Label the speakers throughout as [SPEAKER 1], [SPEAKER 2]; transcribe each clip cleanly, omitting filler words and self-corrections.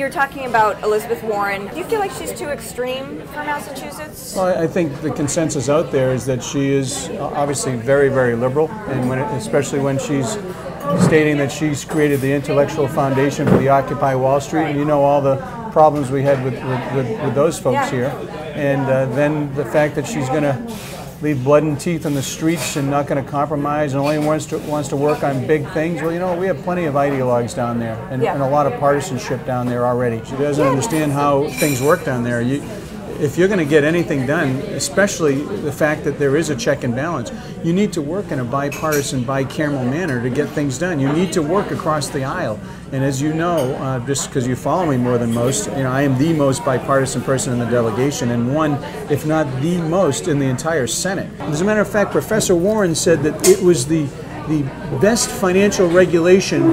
[SPEAKER 1] You're talking about Elizabeth Warren. Do you feel like she's too extreme for Massachusetts?
[SPEAKER 2] Well, I think the consensus out there is that she is obviously very, very liberal, and especially when she's stating that she's created the intellectual foundation for the Occupy Wall Street, and you know all the problems we had with those folks here. And then the fact that she's going to leave blood and teeth in the streets and not going to compromise and only wants to work on big things. Well, you know, we have plenty of ideologues down there and a lot of partisanship down there already. She doesn't understand how things work down there. If you're going to get anything done, especially the fact that there is a check and balance, you need to work in a bipartisan, bicameral manner to get things done. You need to work across the aisle. And as you know, just because you follow me more than most, you know, I am the most bipartisan person in the delegation, and one, if not the most, in the entire Senate. As a matter of fact, Professor Warren said that it was the best financial regulation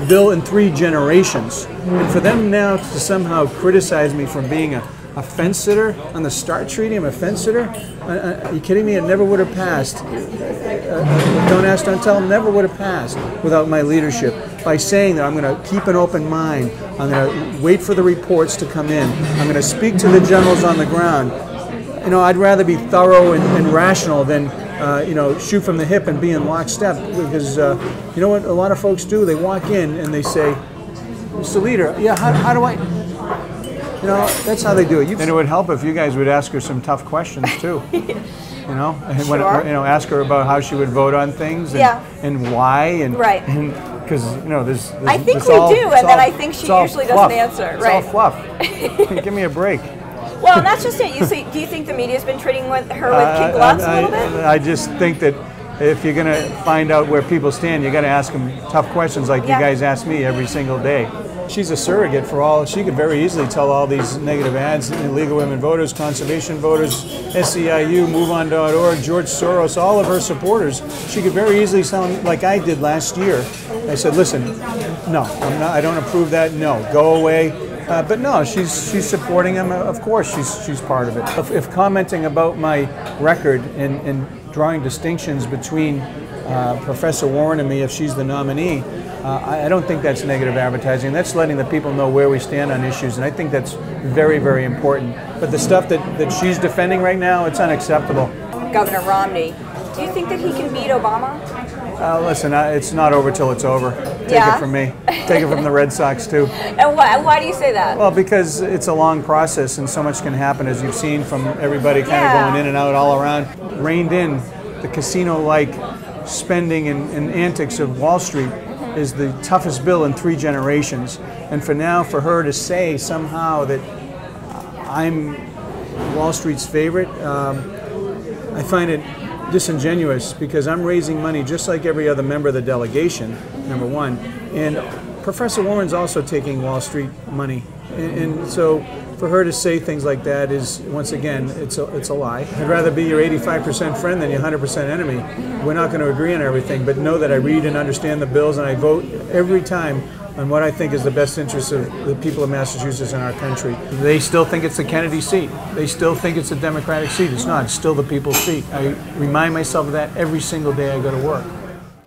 [SPEAKER 2] bill in 3 generations. And for them now to somehow criticize me for being a fence sitter on the START Treaty, I'm a fence sitter? Are you kidding me? It never would have passed. Don't ask, don't tell, never would have passed without my leadership. By saying that I'm going to keep an open mind, I'm going to wait for the reports to come in, I'm going to speak to the generals on the ground. You know, I'd rather be thorough and rational than you know, shoot from the hip and be in lockstep, because you know what a lot of folks do? They walk in and they say, Mr. Leader, yeah, how do I... You know, that's how they do it. And it would help if you guys would ask her some tough questions too. You know, and when, you know, ask her about how she would vote on things and why, and because you know, there's
[SPEAKER 1] I think we do, and then I think she usually doesn't answer.
[SPEAKER 2] It's all fluff. Give me a break.
[SPEAKER 1] Well, and that's just it. You see, do you think the media's been treating her with kid gloves a little bit?
[SPEAKER 2] I just think that if you're going to find out where people stand, you got to ask them tough questions like you guys ask me every single day. She's a surrogate for all. She could very easily tell all these negative ads, illegal women voters, conservation voters, SEIU, MoveOn.org, George Soros, all of her supporters. She could very easily sound like I did last year. I said, listen, no, I don't approve that. No, go away. But no, she's supporting him. Of course, she's part of it. If commenting about my record and drawing distinctions between Professor Warren and me, if she's the nominee, I don't think that's negative advertising. That's letting the people know where we stand on issues, and I think that's very, very important. But the stuff that she's defending right now, it's unacceptable.
[SPEAKER 1] Governor Romney, do you think that he can beat Obama?
[SPEAKER 2] Listen, it's not over till it's over. Take it from me. Take it from the Red Sox, too.
[SPEAKER 1] And why do you say that?
[SPEAKER 2] Well, because it's a long process, and so much can happen, as you've seen from everybody kind of going in and out all around. Reined in the casino-like spending and antics of Wall Street is the toughest bill in 3 generations. And for her to say somehow that I'm Wall Street's favorite, I find it disingenuous, because I'm raising money just like every other member of the delegation, number one. And Professor Warren's also taking Wall Street money. And so for her to say things like that is, once again, it's a lie. I'd rather be your 85% friend than your 100% enemy. We're not going to agree on everything, but know that I read and understand the bills, and I vote every time on what I think is the best interest of the people of Massachusetts and our country. They still think it's the Kennedy seat. They still think it's a Democratic seat. It's not. It's still the people's seat. I remind myself of that every single day I go to work.